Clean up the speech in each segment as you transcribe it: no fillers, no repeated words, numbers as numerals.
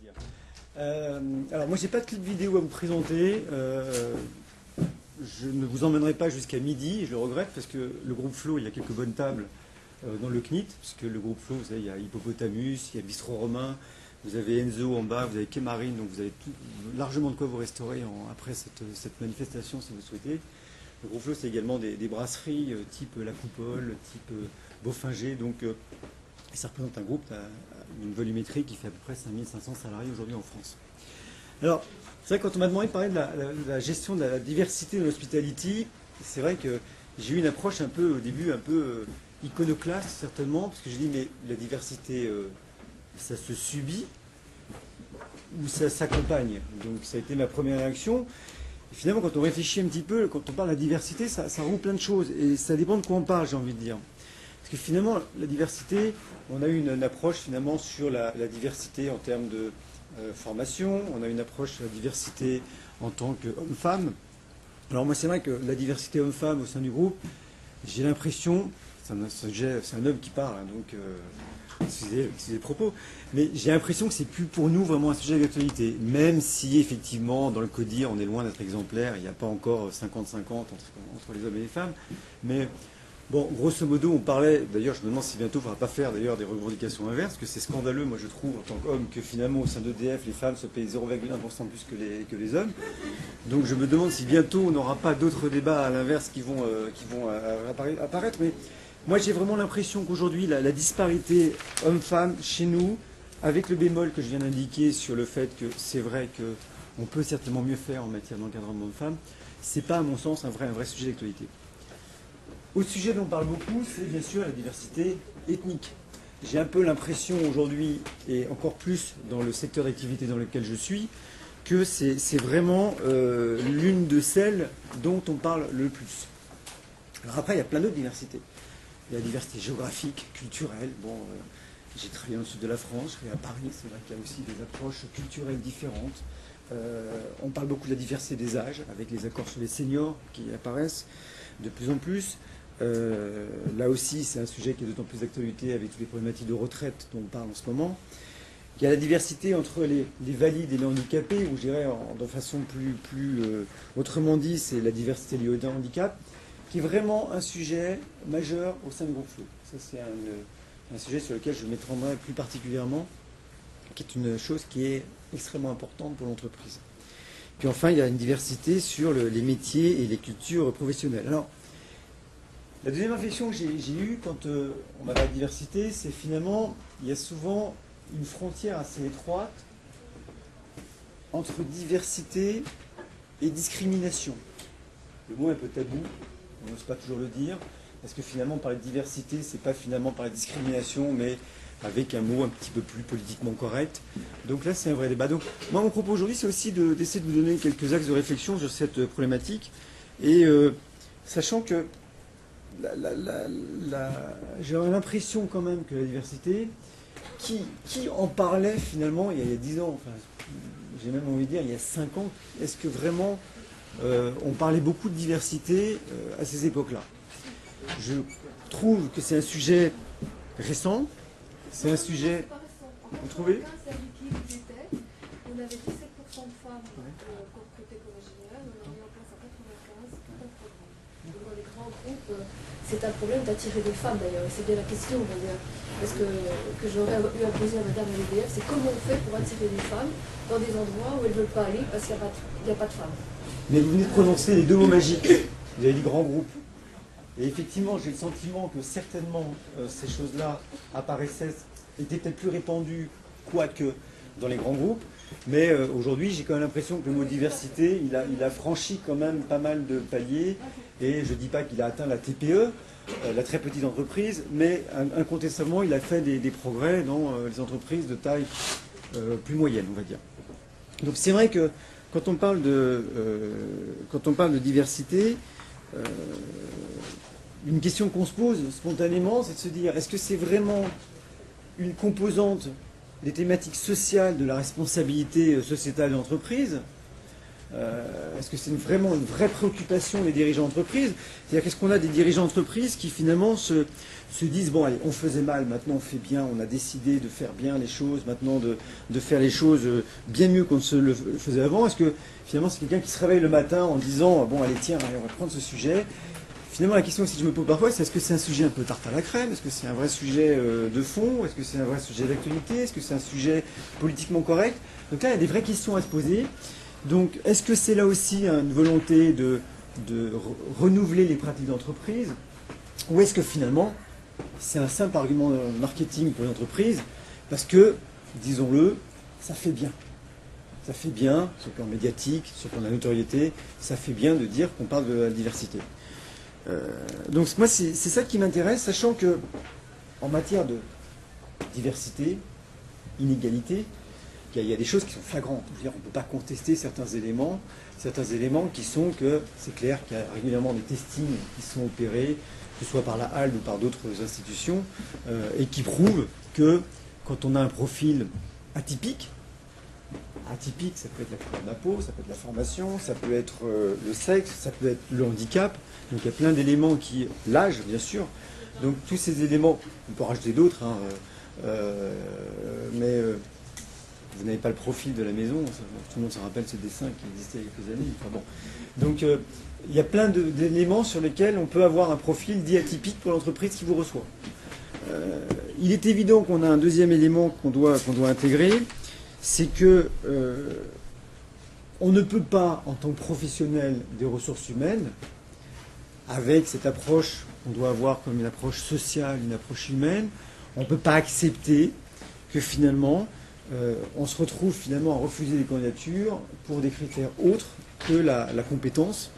dire. Alors moi j'ai pas de clip vidéo à vous présenter. Je ne vous emmènerai pas jusqu'à midi, et je le regrette parce que le groupe Flow, il y a quelques bonnes tables dans le CNIT, puisque le groupe Flow, vous savez, il y a Hippopotamus, il y a Bistro Romain, vous avez Enzo en bas, vous avez Kémarine, donc vous avez largement de quoi vous restaurer après cette manifestation si vous souhaitez. Le groupe Flow, c'est également des brasseries type La Coupole, type Beaufinger, donc ça représente un groupe d'une volumétrie qui fait à peu près 5500 salariés aujourd'hui en France. Alors, c'est vrai que quand on m'a demandé de parler de la gestion de la diversité de l'hospitality, c'est vrai que j'ai eu une approche un peu, au début, un peu iconoclaste, certainement, parce que j'ai dit, mais la diversité, ça se subit ou ça s'accompagne? Donc ça a été ma première réaction. Et finalement, quand on réfléchit un petit peu, quand on parle de la diversité, ça regroupe plein de choses. Et ça dépend de quoi on parle, j'ai envie de dire. Parce que finalement, la diversité, on a eu une approche finalement sur la diversité en termes de formation, on a une approche sur la diversité en tant qu'homme-femme. Alors moi, c'est vrai que la diversité homme-femme au sein du groupe, j'ai l'impression, c'est un homme qui parle, hein, donc excusez les propos, mais j'ai l'impression que c'est plus pour nous vraiment un sujet d'actualité, même si effectivement dans le CODIR on est loin d'être exemplaire, il n'y a pas encore 50-50 entre les hommes et les femmes, mais bon, grosso modo, on parlait, d'ailleurs je me demande si bientôt il ne faudra pas faire d'ailleurs des revendications inverses, parce que c'est scandaleux, moi je trouve, en tant qu'homme, que finalement au sein d'EDF, les femmes se payent 0,1% plus que les hommes. Donc je me demande si bientôt on n'aura pas d'autres débats à l'inverse qui vont apparaître. Mais moi j'ai vraiment l'impression qu'aujourd'hui, la disparité homme-femme chez nous, avec le bémol que je viens d'indiquer sur le fait que c'est vrai qu'on peut certainement mieux faire en matière d'encadrement homme-femme, c'est pas à mon sens un vrai sujet d'actualité. Autre sujet dont on parle beaucoup, c'est bien sûr la diversité ethnique. J'ai un peu l'impression aujourd'hui, et encore plus dans le secteur d'activité dans lequel je suis, que c'est vraiment l'une de celles dont on parle le plus. Alors après, il y a plein d'autres diversités. Il y a la diversité géographique, culturelle. Bon, j'ai travaillé dans le sud de la France, je suis à Paris, c'est vrai qu'il y a aussi des approches culturelles différentes. On parle beaucoup de la diversité des âges, avec les accords sur les seniors qui apparaissent de plus en plus. Là aussi, c'est un sujet qui est d'autant plus d'actualité avec toutes les problématiques de retraite dont on parle en ce moment. Il y a la diversité entre les valides et les handicapés, ou je dirais de façon plus autrement dit, c'est la diversité liée au handicap, qui est vraiment un sujet majeur au sein du groupe Flow. Ça, c'est un sujet sur lequel je m'étendrai plus particulièrement, qui est une chose qui est extrêmement importante pour l'entreprise. Puis enfin, il y a une diversité sur les métiers et les cultures professionnelles. Alors, la deuxième réflexion que j'ai eue quand on m'a parlé de diversité, c'est finalement, il y a souvent une frontière assez étroite entre diversité et discrimination. Le mot est un peu tabou, on n'ose pas toujours le dire, parce que finalement, parler de diversité, c'est pas finalement parler de discrimination, mais avec un mot un petit peu plus politiquement correct. Donc là, c'est un vrai débat. Donc moi, mon propos aujourd'hui, c'est aussi d'essayer de vous donner quelques axes de réflexion sur cette problématique, et sachant que j'aurais l'impression quand même que la diversité, qui en parlait finalement il y a 10 ans, enfin, j'ai même envie de dire il y a 5 ans, est-ce que vraiment on parlait beaucoup de diversité à ces époques-là? Je trouve que c'est un sujet récent, c'est un sujet... Vous trouvez? On avait 17% de femmes recrutées comme ingénieurs, on a mis en place à 95, tout un programme. Donc dans les grands groupes, c'est un problème d'attirer des femmes d'ailleurs, et c'est bien la question d'ailleurs, parce que j'aurais eu à poser à madame à l'EDF, c'est comment on fait pour attirer des femmes dans des endroits où elles ne veulent pas aller parce qu'il n'y a pas de femmes. Mais vous venez de prononcer les deux mots magiques, vous avez dit grand groupe. Et effectivement, j'ai le sentiment que certainement ces choses-là apparaissaient, étaient peut-être plus répandues, quoique dans les grands groupes. Mais aujourd'hui, j'ai quand même l'impression que le mot diversité, il a franchi quand même pas mal de paliers. Et je ne dis pas qu'il a atteint la TPE, la très petite entreprise, mais incontestablement, il a fait des progrès dans les entreprises de taille plus moyenne, on va dire. Donc c'est vrai que quand on parle de diversité, une question qu'on se pose spontanément, c'est de se dire, est-ce que c'est vraiment une composante des thématiques sociales de la responsabilité sociétale de l'entreprise, Est-ce que c'est vraiment une vraie préoccupation des dirigeants d'entreprise? C'est-à-dire qu'est-ce qu'on a des dirigeants d'entreprise qui finalement se disent, bon allez, on faisait mal, maintenant on fait bien, on a décidé de faire bien les choses, maintenant de faire les choses bien mieux qu'on ne se le faisait avant? Est-ce que finalement c'est quelqu'un qui se réveille le matin en disant, bon allez tiens, allez, on va prendre ce sujet? Finalement la question aussi que je me pose parfois, c'est est-ce que c'est un sujet un peu tarte à la crème? Est-ce que c'est un vrai sujet de fond? Est-ce que c'est un vrai sujet d'actualité? Est-ce que c'est un sujet politiquement correct? Donc là il y a des vraies questions à se poser. Donc est-ce que c'est là aussi une volonté de renouveler les pratiques d'entreprise? Ou est-ce que finalement c'est un simple argument marketing pour l'entreprise? Parce que, disons-le, ça fait bien. Ça fait bien, sur le plan médiatique, sur le plan de la notoriété, ça fait bien de dire qu'on parle de la diversité. Donc moi c'est ça qui m'intéresse, sachant que en matière de diversité, inégalité, il y a des choses qui sont flagrantes. Je veux dire, on ne peut pas contester certains éléments qui sont que c'est clair qu'il y a régulièrement des testings qui sont opérés, que ce soit par la HALD ou par d'autres institutions, et qui prouvent que quand on a un profil atypique, ça peut être la couleur de la peau, ça peut être la formation, ça peut être le sexe, ça peut être le handicap. Donc il y a plein d'éléments qui... L'âge, bien sûr. Donc tous ces éléments, on peut en rajouter d'autres, hein, mais vous n'avez pas le profil de la maison. Tout le monde se rappelle ce dessin qui existait il y a quelques années. Enfin, bon. Donc il y a plein d'éléments sur lesquels on peut avoir un profil dit atypique pour l'entreprise qui vous reçoit. Il est évident qu'on a un deuxième élément qu'on doit intégrer, c'est que on ne peut pas, en tant que professionnel des ressources humaines, avec cette approche qu'on doit avoir comme une approche sociale, une approche humaine, on ne peut pas accepter que finalement, on se retrouve finalement à refuser des candidatures pour des critères autres que la compétence.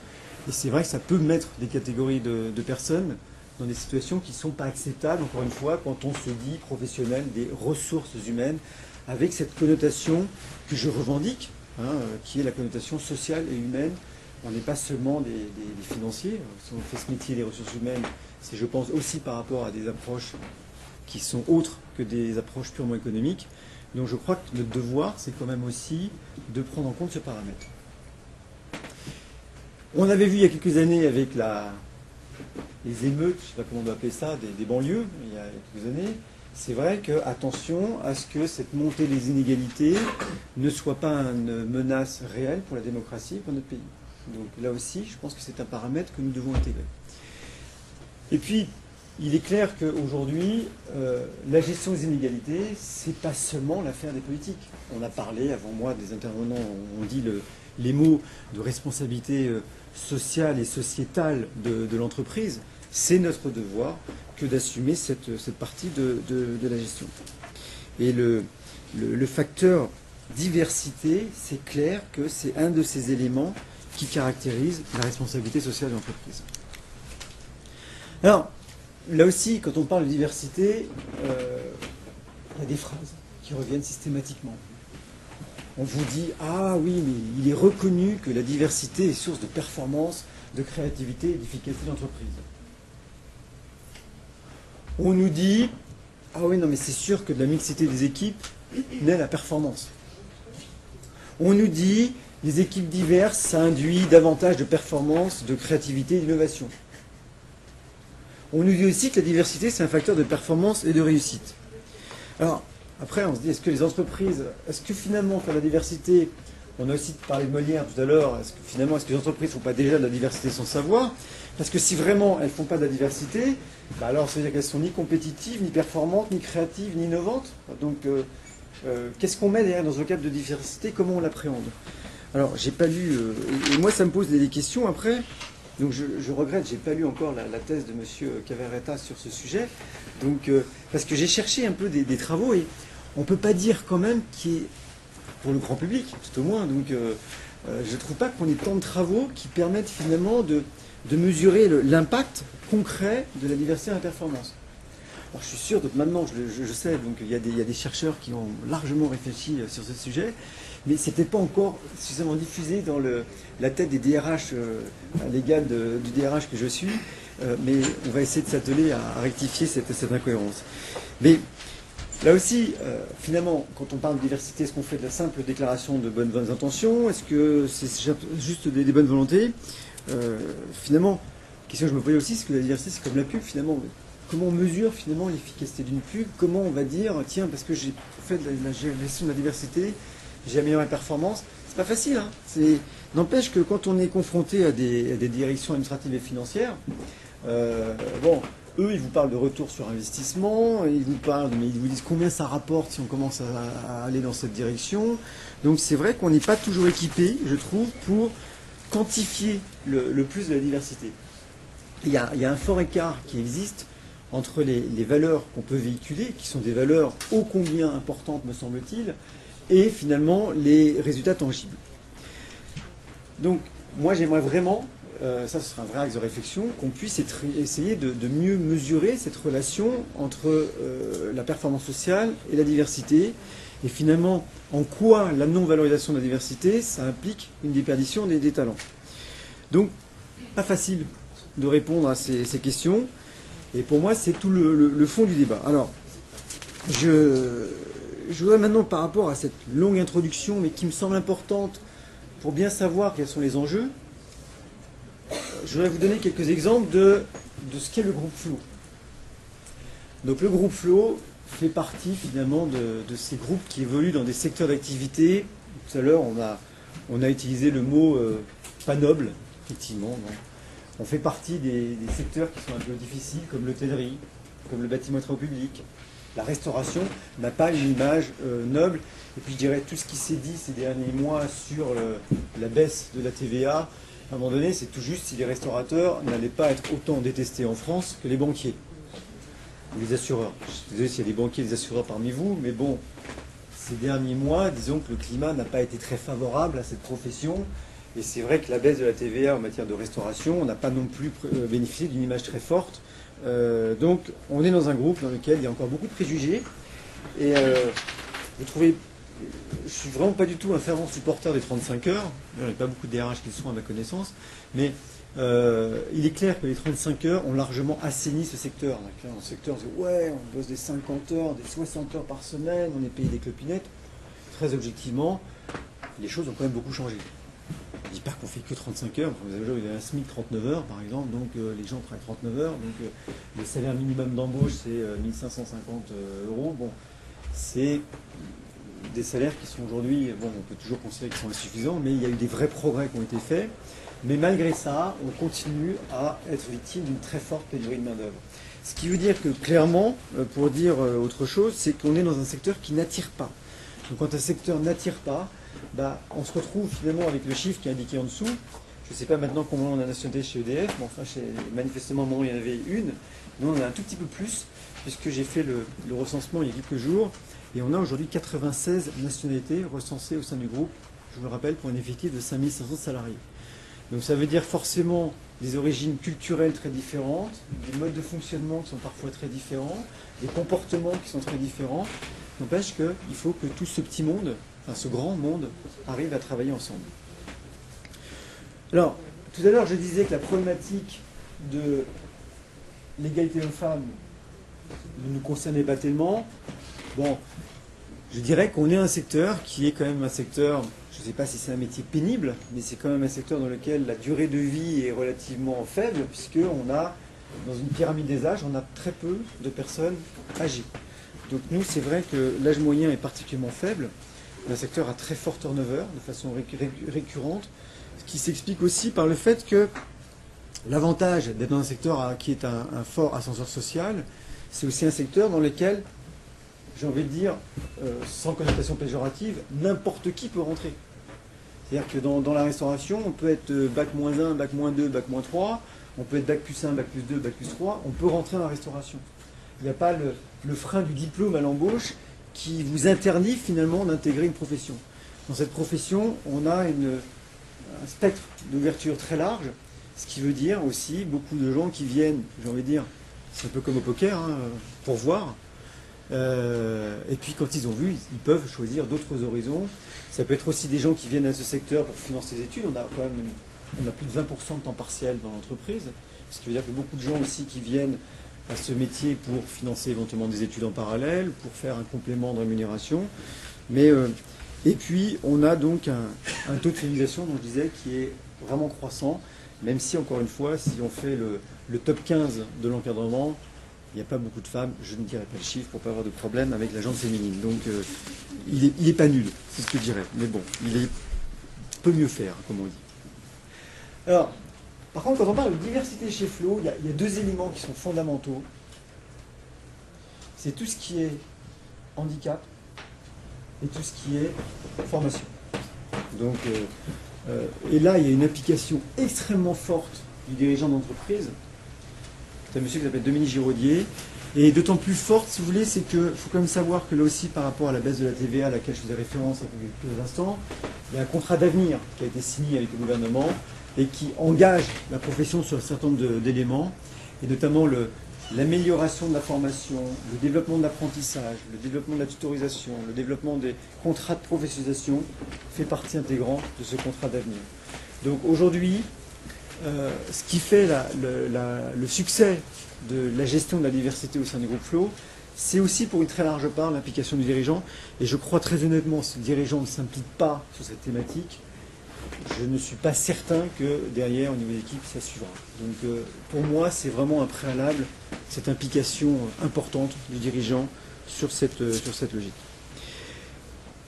Et c'est vrai que ça peut mettre des catégories de personnes dans des situations qui ne sont pas acceptables, encore une fois, quand on se dit professionnel des ressources humaines, avec cette connotation que je revendique, hein, qui est la connotation sociale et humaine. On n'est pas seulement des financiers. Si on fait ce métier des ressources humaines, c'est, je pense, aussi par rapport à des approches qui sont autres que des approches purement économiques. Donc je crois que notre devoir, c'est quand même aussi de prendre en compte ce paramètre. On avait vu il y a quelques années avec les émeutes, je ne sais pas comment on doit appeler ça, des banlieues, il y a quelques années. C'est vrai que, attention à ce que cette montée des inégalités ne soit pas une menace réelle pour la démocratie et pour notre pays. Donc là aussi, je pense que c'est un paramètre que nous devons intégrer. Et puis, il est clair qu'aujourd'hui, la gestion des inégalités, c'est pas seulement l'affaire des politiques. On a parlé, avant moi, des intervenants, on dit les mots de responsabilité sociale et sociétale de l'entreprise. C'est notre devoir que d'assumer cette partie de la gestion. Et le facteur diversité, c'est clair que c'est un de ces éléments qui caractérise la responsabilité sociale de l'entreprise. Alors, là aussi, quand on parle de diversité, il y a des phrases qui reviennent systématiquement. On vous dit « Ah oui, mais il est reconnu que la diversité est source de performance, de créativité et d'efficacité de l'entreprise. » On nous dit « Ah oui, non, mais c'est sûr que de la mixité des équipes naît la performance. » On nous dit « Les équipes diverses, ça induit davantage de performance, de créativité et d'innovation. » On nous dit aussi que la diversité, c'est un facteur de performance et de réussite. Alors, après, on se dit, est-ce que les entreprises, est-ce que finalement, faire la diversité, on a aussi parlé de Molière tout à l'heure, est-ce que les entreprises ne font pas déjà de la diversité sans savoir? Parce que si vraiment elles ne font pas de la diversité, bah alors ça veut dire qu'elles sont ni compétitives, ni performantes, ni créatives, ni innovantes. Donc, qu'est-ce qu'on met derrière dans ce cadre de diversité? Comment on l'appréhende? Alors, j'ai pas lu, et moi ça me pose des questions après. Donc je regrette, j'ai pas lu encore la thèse de M. Cavaretta sur ce sujet. Donc, parce que j'ai cherché un peu des travaux et on ne peut pas dire quand même qu'il y ait, pour le grand public, tout au moins, donc je ne trouve pas qu'on ait tant de travaux qui permettent finalement de mesurer l'impact concret de la diversité et de la performance. Alors je suis sûr, donc maintenant je sais, donc il y a des chercheurs qui ont largement réfléchi sur ce sujet, mais ce n'était pas encore suffisamment diffusé dans la tête des DRH, à l'égal du DRH que je suis, mais on va essayer de s'atteler à rectifier cette incohérence. Mais Là aussi, finalement, quand on parle de diversité, est-ce qu'on fait de la simple déclaration de bonnes intentions? Est-ce que c'est juste des bonnes volontés? Finalement, question que je me posais aussi, c'est que la diversité, c'est comme la pub, finalement. Comment on mesure, finalement, l'efficacité d'une pub? Comment on va dire, tiens, parce que j'ai fait de la gestion de la diversité, j'ai amélioré ma performance? C'est pas facile, hein. N'empêche que quand on est confronté à des directions administratives et financières, bon, eux, ils vous parlent de retour sur investissement, ils vous parlent, mais ils vous disent combien ça rapporte si on commence à aller dans cette direction. Donc c'est vrai qu'on n'est pas toujours équipé, je trouve, pour quantifier le plus de la diversité. Il y a un fort écart qui existe entre les valeurs qu'on peut véhiculer, qui sont des valeurs ô combien importantes, me semble-t-il, et finalement les résultats tangibles. Donc moi j'aimerais vraiment, ça ce sera un vrai axe de réflexion, qu'on puisse essayer de mieux mesurer cette relation entre la performance sociale et la diversité, et finalement en quoi la non-valorisation de la diversité, ça implique une déperdition des talents. Donc pas facile de répondre à ces questions, et pour moi c'est tout le fond du débat. Alors je voudrais maintenant, par rapport à cette longue introduction, mais qui me semble importante pour bien savoir quels sont les enjeux, je voudrais vous donner quelques exemples de ce qu'est le groupe Flow. Donc le groupe Flow fait partie finalement de ces groupes qui évoluent dans des secteurs d'activité. Tout à l'heure, on a utilisé le mot pas noble, effectivement. Non. On fait partie des secteurs qui sont un peu difficiles, comme l'hôtellerie, comme le bâtiment et travaux publics. La restauration n'a pas une image noble. Et puis je dirais tout ce qui s'est dit ces derniers mois sur la baisse de la TVA, à un moment donné, c'est tout juste si les restaurateurs n'allaient pas être autant détestés en France que les banquiers ou les assureurs. Je suis désolé s'il y a des banquiers et des assureurs parmi vous, mais bon, ces derniers mois, disons que le climat n'a pas été très favorable à cette profession. Et c'est vrai que la baisse de la TVA en matière de restauration, on n'a pas non plus bénéficié d'une image très forte. Donc on est dans un groupe dans lequel il y a encore beaucoup de préjugés. Et vous trouvez, je suis vraiment pas du tout un fervent supporter des 35 heures. Il n'y a pas beaucoup de DRH qui le sont à ma connaissance. Mais il est clair que les 35 heures ont largement assaini ce secteur. Dans le secteur, on dit ouais, on bosse des 50 heures, des 60 heures par semaine, on est payé des clopinettes. Très objectivement, les choses ont quand même beaucoup changé. Je ne dis pas qu'on fait que 35 heures. Vous avez un SMIC 39 heures, par exemple, donc les gens travaillent 39 heures. Donc le salaire minimum d'embauche, c'est 1550 euros. Bon, c'est des salaires qui sont aujourd'hui, bon, on peut toujours considérer qu'ils sont insuffisants, mais il y a eu des vrais progrès qui ont été faits. Mais malgré ça, on continue à être victime d'une très forte pénurie de main-d'œuvre. Ce qui veut dire que, clairement, pour dire autre chose, c'est qu'on est dans un secteur qui n'attire pas. Donc quand un secteur n'attire pas, bah, on se retrouve finalement avec le chiffre qui est indiqué en dessous. Je ne sais pas maintenant combien on a de nationalité chez EDF, mais enfin, manifestement, à un moment, il y en avait une. Nous, on en a un tout petit peu plus, puisque j'ai fait le recensement il y a quelques jours. Et on a aujourd'hui 96 nationalités recensées au sein du groupe, je vous le rappelle, pour un effectif de 5500 salariés. Donc ça veut dire forcément des origines culturelles très différentes, des modes de fonctionnement qui sont parfois très différents, des comportements qui sont très différents. N'empêche qu'il faut que tout ce petit monde, enfin ce grand monde, arrive à travailler ensemble. Alors, tout à l'heure je disais que la problématique de l'égalité homme-femme ne nous concernait pas tellement. Bon, je dirais qu'on est un secteur qui est quand même un secteur, je ne sais pas si c'est un métier pénible, mais c'est quand même un secteur dans lequel la durée de vie est relativement faible, puisqu'on a, dans une pyramide des âges, on a très peu de personnes âgées. Donc nous, c'est vrai que l'âge moyen est particulièrement faible, un secteur à très fort turnover, de façon récurrente, ce qui s'explique aussi par le fait que l'avantage d'être dans un secteur qui est un fort ascenseur social, c'est aussi un secteur dans lequel, j'ai envie de dire, sans connotation péjorative, n'importe qui peut rentrer. C'est-à-dire que dans la restauration, on peut être bac -1, bac -2, bac -3, on peut être bac +1, bac +2, bac +3, on peut rentrer dans la restauration. Il n'y a pas le frein du diplôme à l'embauche qui vous interdit finalement d'intégrer une profession. Dans cette profession, on a un spectre d'ouverture très large, ce qui veut dire aussi beaucoup de gens qui viennent, j'ai envie de dire, c'est un peu comme au poker, hein, pour voir. Et puis quand ils ont vu, ils peuvent choisir d'autres horizons. Ça peut être aussi des gens qui viennent à ce secteur pour financer des études. On a plus de 20% de temps partiel dans l'entreprise, ce qui veut dire que beaucoup de gens aussi qui viennent à ce métier pour financer éventuellement des études en parallèle, pour faire un complément de rémunération. Et puis, on a donc un taux de féminisation, dont je disais, qui est vraiment croissant, même si, encore une fois, si on fait le top 15 de l'encadrement, il n'y a pas beaucoup de femmes, je ne dirais pas le chiffre pour ne pas avoir de problème avec la gente féminine. Donc, il n'est pas nul, c'est ce que je dirais. Mais bon, il peut mieux faire, comme on dit. Alors, par contre, quand on parle de diversité chez Flow, il y a deux éléments qui sont fondamentaux. C'est tout ce qui est handicap et tout ce qui est formation. Donc, et là, il y a une application extrêmement forte du dirigeant d'entreprise. C'est un monsieur qui s'appelle Dominique Giraudier. Et d'autant plus forte, si vous voulez, c'est qu'il faut quand même savoir que là aussi, par rapport à la baisse de la TVA à laquelle je faisais référence il y a quelques instants, il y a un contrat d'avenir qui a été signé avec le gouvernement et qui engage la profession sur un certain nombre d'éléments, et notamment l'amélioration de la formation, le développement de l'apprentissage, le développement de la tutorisation, le développement des contrats de professionnalisation fait partie intégrante de ce contrat d'avenir. Donc aujourd'hui, ce qui fait le succès de la gestion de la diversité au sein du groupe Flow, c'est aussi pour une très large part l'implication du dirigeant. Et je crois très honnêtement, si le dirigeant ne s'implique pas sur cette thématique, je ne suis pas certain que derrière, au niveau de l'équipe, ça suivra. Donc pour moi, c'est vraiment un préalable, cette implication importante du dirigeant sur cette logique.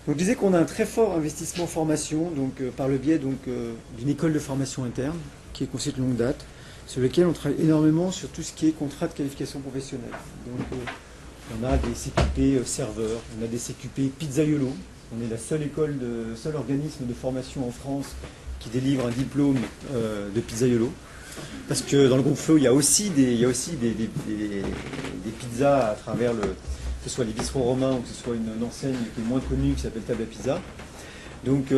Donc, je disais qu'on a un très fort investissement en formation, donc, par le biais d'une école de formation interne, qui est constituée de longue date, sur lequel on travaille énormément sur tout ce qui est contrat de qualification professionnelle. Donc on a des CQP serveurs, on a des CQP pizzaiolo. On est la seule seul organisme de formation en France qui délivre un diplôme de pizzaiolo. Parce que dans le groupe Flow, il y a aussi des pizzas à travers que ce soit les bistrots romains ou que ce soit une enseigne qui est moins connue qui s'appelle Table à Pizza. Donc,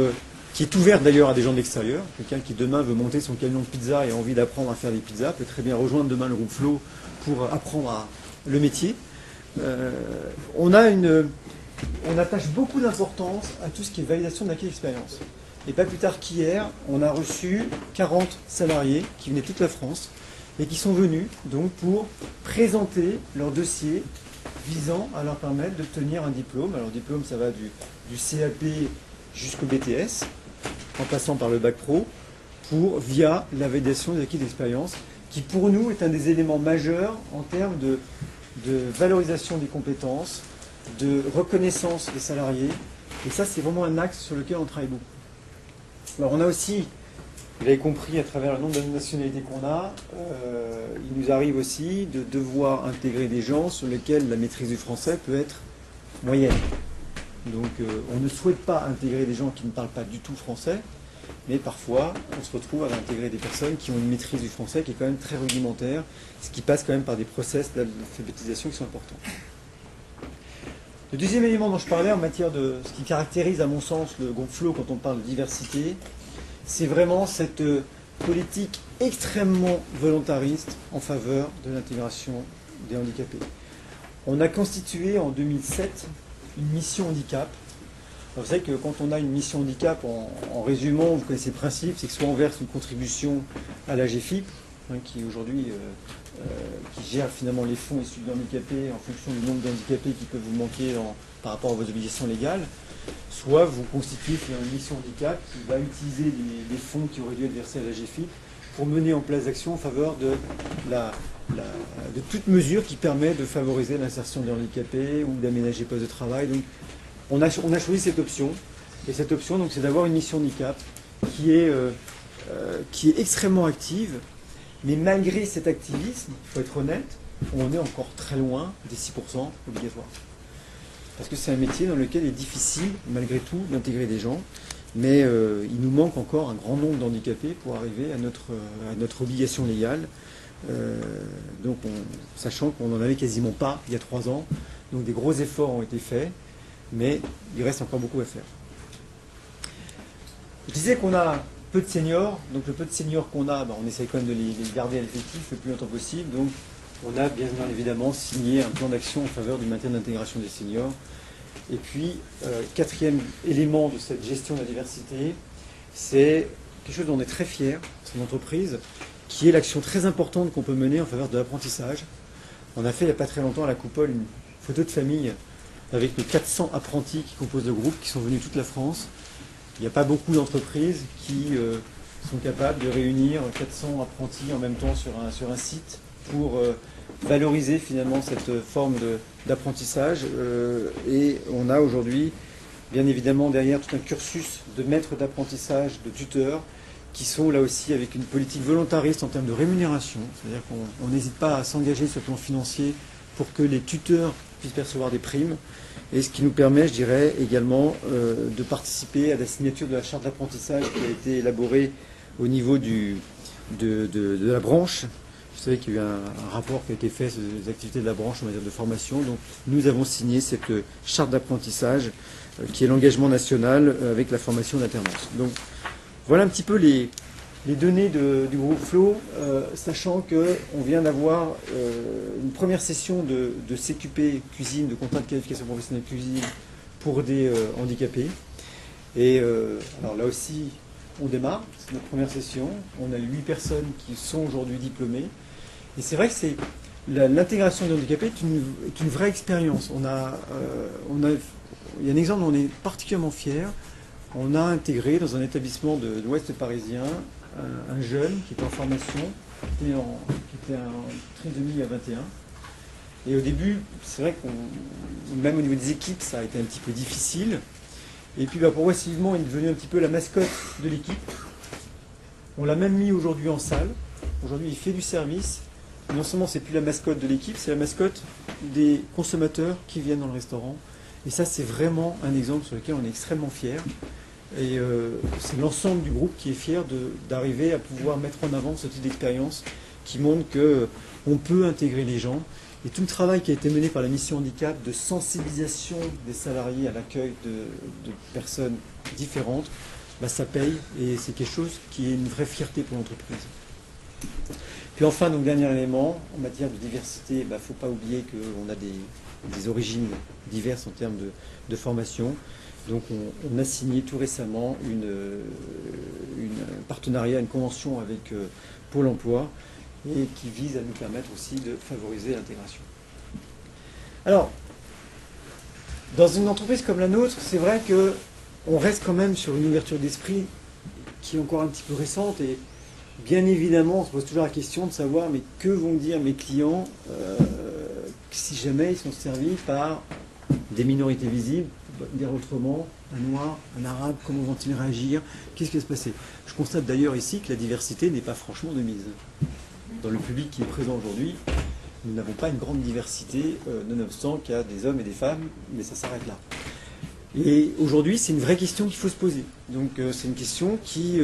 qui est ouverte d'ailleurs à des gens de l'extérieur. Quelqu'un qui demain veut monter son camion de pizza et a envie d'apprendre à faire des pizzas peut très bien rejoindre demain le groupe Flow pour apprendre le métier. On attache beaucoup d'importance à tout ce qui est validation de l'acquis d'expérience. Et pas plus tard qu'hier, on a reçu 40 salariés qui venaient de toute la France et qui sont venus donc pour présenter leur dossier visant à leur permettre d'obtenir un diplôme. Alors diplôme, ça va du CAP jusqu'au BTS, en passant par le bac pro, via la validation des acquis d'expérience, qui pour nous est un des éléments majeurs en termes de valorisation des compétences, de reconnaissance des salariés. Et ça, c'est vraiment un axe sur lequel on travaille beaucoup. Alors on a aussi, vous l'avez compris à travers le nombre de nationalités qu'on a, il nous arrive aussi de devoir intégrer des gens sur lesquels la maîtrise du français peut être moyenne. Donc on ne souhaite pas intégrer des gens qui ne parlent pas du tout français, mais parfois on se retrouve à intégrer des personnes qui ont une maîtrise du français qui est quand même très rudimentaire, ce qui passe quand même par des process d'alphabétisation qui sont importants. Le deuxième élément dont je parlais en matière de ce qui caractérise à mon sens le groupe Flow quand on parle de diversité, c'est vraiment cette politique extrêmement volontariste en faveur de l'intégration des handicapés. On a constitué en 2007 une mission handicap. Alors, vous savez que quand on a une mission handicap, en résumant, vous connaissez le principe, c'est que soit on verse une contribution à la GFIP, qui aujourd'hui qui gère finalement les fonds issus de handicapés en fonction du nombre d'handicapés qui peuvent vous manquer par rapport à vos obligations légales, soit vous constituez une mission handicap qui va utiliser les fonds qui auraient dû être versés à la GFIP pour mener en place d'actions en faveur de toute mesure qui permet de favoriser l'insertion des handicapés ou d'aménager postes de travail. Donc, on a choisi cette option. Et cette option, donc, c'est d'avoir une mission handicap qui est extrêmement active. Mais malgré cet activisme, il faut être honnête, on est encore très loin des 6% obligatoires. Parce que c'est un métier dans lequel il est difficile, malgré tout, d'intégrer des gens. Mais il nous manque encore un grand nombre d'handicapés pour arriver à notre obligation légale. Sachant qu'on n'en avait quasiment pas il y a 3 ans. Donc des gros efforts ont été faits, mais il reste encore beaucoup à faire. Je disais qu'on a peu de seniors, donc le peu de seniors qu'on a, on essaie quand même de les garder à l'effectif le plus longtemps possible. Donc on a bien évidemment signé un plan d'action en faveur du maintien d'intégration des seniors. Et puis, quatrième élément de cette gestion de la diversité, c'est quelque chose dont on est très fier, c'est une entreprise, qui est l'action très importante qu'on peut mener en faveur de l'apprentissage. On a fait il n'y a pas très longtemps à la coupole une photo de famille avec nos 400 apprentis qui composent le groupe, qui sont venus de toute la France. Il n'y a pas beaucoup d'entreprises qui sont capables de réunir 400 apprentis en même temps sur un site pour valoriser finalement cette forme d'apprentissage. Et on a aujourd'hui, bien évidemment, derrière tout un cursus de maîtres d'apprentissage, de tuteurs, qui sont là aussi avec une politique volontariste en termes de rémunération. C'est-à-dire qu'on n'hésite pas à s'engager sur le plan financier pour que les tuteurs puissent percevoir des primes. Et ce qui nous permet, je dirais, également de participer à la signature de la charte d'apprentissage qui a été élaborée au niveau de la branche. Vous savez qu'il y a eu un rapport qui a été fait sur les activités de la branche en matière de formation. Donc nous avons signé cette charte d'apprentissage qui est l'engagement national avec la formation d'alternance. Donc voilà un petit peu les données du groupe Flow, sachant qu'on vient d'avoir une première session de CQP cuisine, de contrat de qualification professionnelle cuisine pour des handicapés. Et alors là aussi, on démarre, c'est notre première session. On a 8 personnes qui sont aujourd'hui diplômées. Et c'est vrai que l'intégration des handicapés est une vraie expérience. Il y a un exemple où on est particulièrement fiers. On a intégré dans un établissement de l'Ouest parisien un jeune qui était en formation, qui était en trisomie à 21. Et au début, c'est vrai même au niveau des équipes, ça a été un petit peu difficile. Et puis progressivement, il est devenu un petit peu la mascotte de l'équipe. On l'a même mis aujourd'hui en salle. Aujourd'hui, il fait du service. Et non seulement c'est plus la mascotte de l'équipe, c'est la mascotte des consommateurs qui viennent dans le restaurant. Et ça, c'est vraiment un exemple sur lequel on est extrêmement fiers. Et c'est l'ensemble du groupe qui est fier d'arriver à pouvoir mettre en avant ce type d'expérience qui montre qu'on peut intégrer les gens. Et tout le travail qui a été mené par la mission handicap de sensibilisation des salariés à l'accueil de personnes différentes, ça paye et c'est quelque chose qui est une vraie fierté pour l'entreprise. Puis enfin, donc dernier élément, en matière de diversité, il ne faut pas oublier qu'on a des origines diverses en termes de formation. Donc on a signé tout récemment un partenariat, une convention avec Pôle emploi et qui vise à nous permettre aussi de favoriser l'intégration. Alors, dans une entreprise comme la nôtre, c'est vrai qu'on reste quand même sur une ouverture d'esprit qui est encore un petit peu récente et bien évidemment, on se pose toujours la question de savoir mais que vont dire mes clients si jamais ils sont servis par des minorités visibles, dire autrement, un noir, un arabe, comment vont-ils réagir, qu'est-ce qui va se passer? Je constate d'ailleurs ici que la diversité n'est pas franchement de mise. Dans le public qui est présent aujourd'hui, nous n'avons pas une grande diversité, nonobstant qu'il y a des hommes et des femmes, mais ça s'arrête là. Et aujourd'hui, c'est une vraie question qu'il faut se poser. Donc c'est une question qui...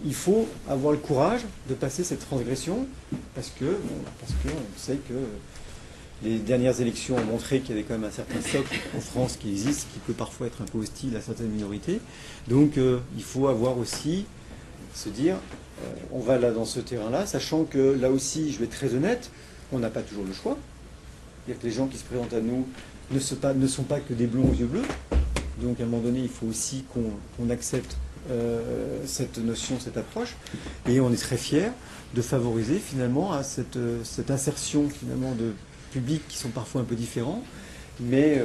il faut avoir le courage de passer cette transgression, parce qu'on sait que les dernières élections ont montré qu'il y avait quand même un certain socle en France qui existe, qui peut parfois être un peu hostile à certaines minorités. Donc il faut avoir aussi, se dire, on va là dans ce terrain-là, sachant que là aussi, je vais être très honnête, on n'a pas toujours le choix. C'est-à-dire que les gens qui se présentent à nous ne sont pas que des blonds aux yeux bleus. Donc à un moment donné, il faut aussi qu'on accepte cette notion, cette approche. Et on est très fiers de favoriser finalement à cette insertion finalement de publics qui sont parfois un peu différents, mais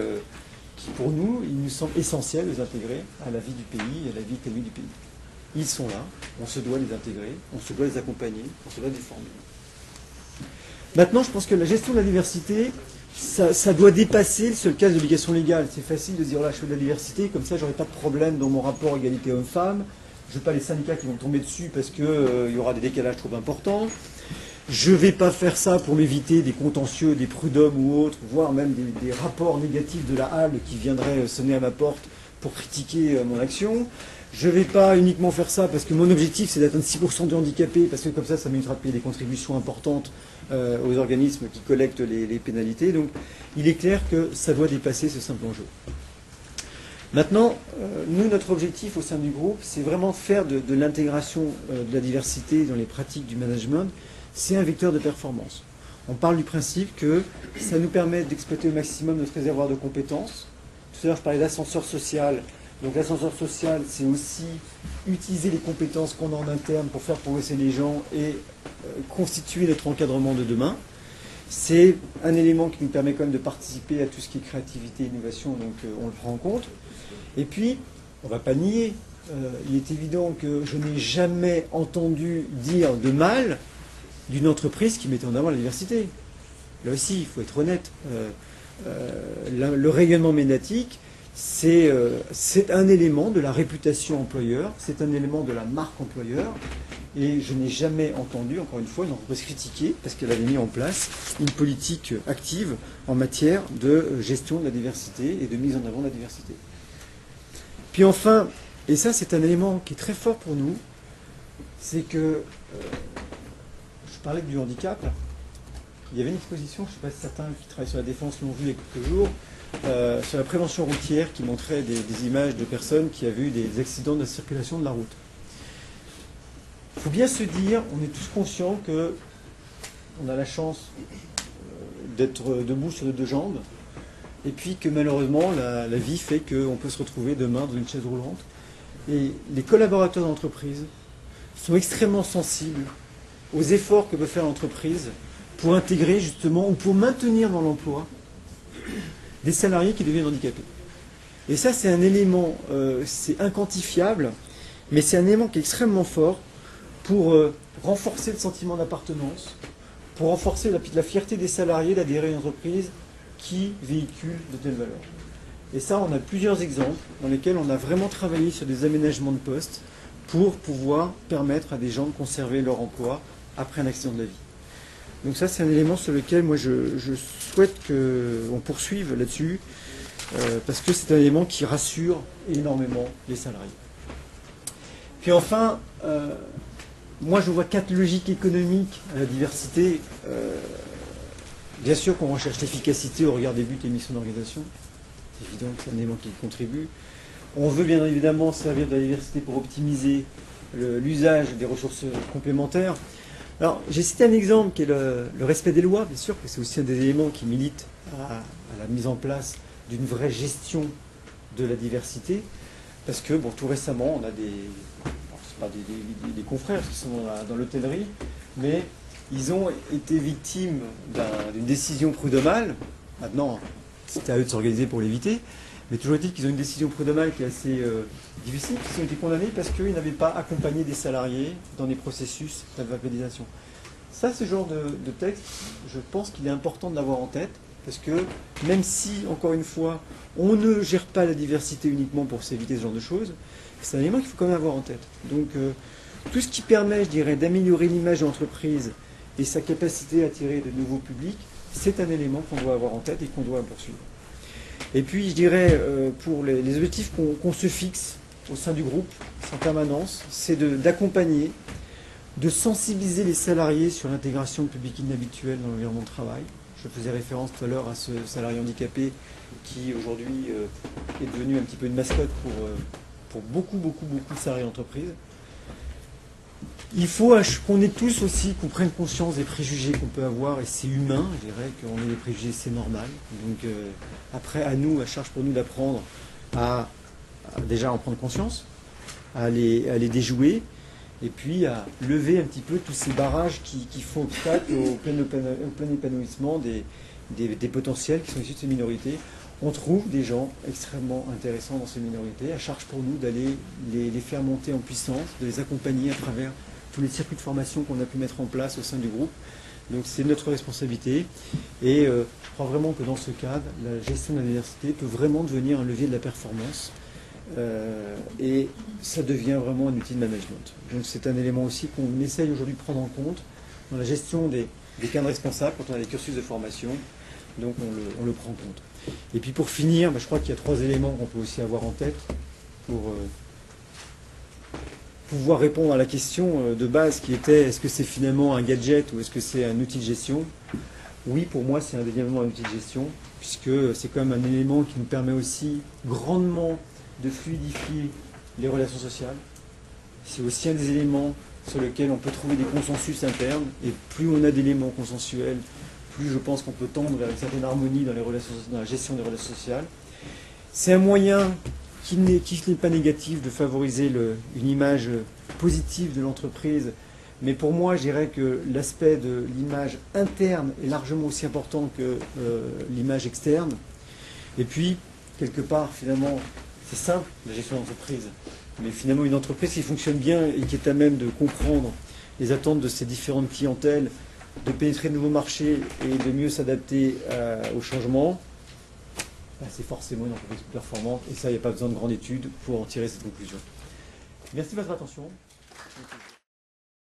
qui pour nous, il nous semble essentiel de les intégrer à la vie du pays et à la vie économique du pays. Ils sont là, on se doit les intégrer, on se doit les accompagner, on se doit les former. Maintenant, je pense que la gestion de la diversité, ça doit dépasser le seul cas d'obligation légale. C'est facile de dire, là, je fais de la diversité, comme ça, j'aurai pas de problème dans mon rapport égalité homme-femme. Je n'ai pas les syndicats qui vont tomber dessus parce qu'il y aura des décalages trop importants. Je ne vais pas faire ça pour m'éviter des contentieux, des prud'hommes ou autres, voire même des rapports négatifs de la Halle qui viendraient sonner à ma porte pour critiquer mon action. Je ne vais pas uniquement faire ça parce que mon objectif c'est d'atteindre 6% de handicapés, parce que comme ça m'évitera de payer des contributions importantes aux organismes qui collectent les pénalités. Donc il est clair que ça doit dépasser ce simple enjeu. Maintenant, nous, notre objectif au sein du groupe, c'est vraiment faire de l'intégration de la diversité dans les pratiques du management. C'est un vecteur de performance. On parle du principe que ça nous permet d'exploiter au maximum notre réservoir de compétences. Tout à l'heure, je parlais d'ascenseur social. Donc l'ascenseur social, c'est aussi utiliser les compétences qu'on a en interne pour faire progresser les gens et constituer notre encadrement de demain. C'est un élément qui nous permet quand même de participer à tout ce qui est créativité et innovation, donc on le prend en compte. Et puis, on ne va pas nier, il est évident que je n'ai jamais entendu dire de mal d'une entreprise qui mettait en avant la diversité. Là aussi, il faut être honnête. Le rayonnement médiatique, c'est un élément de la réputation employeur, c'est un élément de la marque employeur. Et je n'ai jamais entendu, encore une fois, une entreprise critiquer parce qu'elle avait mis en place une politique active en matière de gestion de la diversité et de mise en avant de la diversité. Puis enfin, et ça c'est un élément qui est très fort pour nous, c'est que, je parlais du handicap, il y avait une exposition, je ne sais pas si certains qui travaillent sur la défense l'ont vu il y a quelques jours, sur la prévention routière qui montrait des images de personnes qui avaient eu des accidents de la circulation de la route. Il faut bien se dire, on est tous conscients qu'on a la chance d'être debout sur les deux jambes, et puis que malheureusement la vie fait qu'on peut se retrouver demain dans une chaise roulante. Et les collaborateurs d'entreprise sont extrêmement sensibles aux efforts que peut faire l'entreprise pour intégrer justement ou pour maintenir dans l'emploi des salariés qui deviennent handicapés. Et ça c'est un élément, c'est inquantifiable, mais c'est un élément qui est extrêmement fort pour renforcer le sentiment d'appartenance, pour renforcer la fierté des salariés d'adhérer à une entreprise qui véhicule de telles valeurs. Et ça, on a plusieurs exemples dans lesquels on a vraiment travaillé sur des aménagements de postes pour pouvoir permettre à des gens de conserver leur emploi après un accident de la vie. Donc ça, c'est un élément sur lequel moi je souhaite qu'on poursuive là-dessus, parce que c'est un élément qui rassure énormément les salariés. Puis enfin, moi je vois 4 logiques économiques à la diversité. Bien sûr qu'on recherche l'efficacité au regard des buts et missions d'organisation. C'est évident que c'est un élément qui contribue. On veut bien évidemment servir de la diversité pour optimiser l'usage des ressources complémentaires. Alors, j'ai cité un exemple qui est le respect des lois, bien sûr, que c'est aussi un des éléments qui militent à la mise en place d'une vraie gestion de la diversité. Parce que, bon, tout récemment, on a des confrères qui sont dans l'hôtellerie, mais ils ont été victimes d'une décision prud'homale. Maintenant, c'était à eux de s'organiser pour l'éviter. Mais toujours est-il qu'ils ont une décision prud'homale qui est assez difficile, qu'ils ont été condamnés parce qu'ils n'avaient pas accompagné des salariés dans des processus d'alphabétisation. Ça, ce genre de texte, je pense qu'il est important de l'avoir en tête, parce que même si, encore une fois, on ne gère pas la diversité uniquement pour s'éviter ce genre de choses, c'est un élément qu'il faut quand même avoir en tête. Donc, tout ce qui permet, je dirais, d'améliorer l'image de l'entreprise et sa capacité à attirer de nouveaux publics, c'est un élément qu'on doit avoir en tête et qu'on doit poursuivre. Et puis, je dirais, pour les objectifs qu'on se fixe au sein du groupe, en permanence, c'est d'accompagner, de sensibiliser les salariés sur l'intégration de public inhabituel dans l'environnement de travail. Je faisais référence tout à l'heure à ce salarié handicapé qui, aujourd'hui, est devenu un petit peu une mascotte pour beaucoup de salariés d'entreprise. Il faut qu'on ait tous aussi, qu'on prenne conscience des préjugés qu'on peut avoir, et c'est humain, je dirais qu'on ait des préjugés, c'est normal. Donc après, à charge pour nous d'apprendre à déjà en prendre conscience, à les déjouer, et puis à lever un petit peu tous ces barrages qui font obstacle au plein épanouissement des potentiels qui sont issus de ces minorités. On trouve des gens extrêmement intéressants dans ces minorités, à charge pour nous d'aller les faire monter en puissance, de les accompagner à travers tous les circuits de formation qu'on a pu mettre en place au sein du groupe. Donc c'est notre responsabilité. Et je crois vraiment que dans ce cadre, la gestion de la diversité peut vraiment devenir un levier de la performance. Et ça devient vraiment un outil de management. Donc c'est un élément aussi qu'on essaye aujourd'hui de prendre en compte dans la gestion des cadres responsables quand on a des cursus de formation. Donc on le prend en compte. Et puis pour finir, je crois qu'il y a 3 éléments qu'on peut aussi avoir en tête pour pouvoir répondre à la question de base qui était est-ce que c'est finalement un gadget ou est-ce que c'est un outil de gestion? Oui, pour moi c'est indéniablement un outil de gestion, puisque c'est quand même un élément qui nous permet aussi grandement de fluidifier les relations sociales. C'est aussi un des éléments sur lesquels on peut trouver des consensus internes, et plus on a d'éléments consensuels, plus je pense qu'on peut tendre vers une certaine harmonie dans la gestion des relations sociales. C'est un moyen qui n'est pas négatif de favoriser une image positive de l'entreprise Mais pour moi, je dirais que l'aspect de l'image interne est largement aussi important que l'image externe. Et puis, quelque part, finalement, c'est simple, la gestion d'entreprise. Mais finalement, une entreprise qui fonctionne bien et qui est à même de comprendre les attentes de ses différentes clientèles, de pénétrer de nouveaux marchés et de mieux s'adapter aux changements, c'est forcément une entreprise plus performante. Et ça, il n'y a pas besoin de grandes études pour en tirer cette conclusion. Merci de votre attention.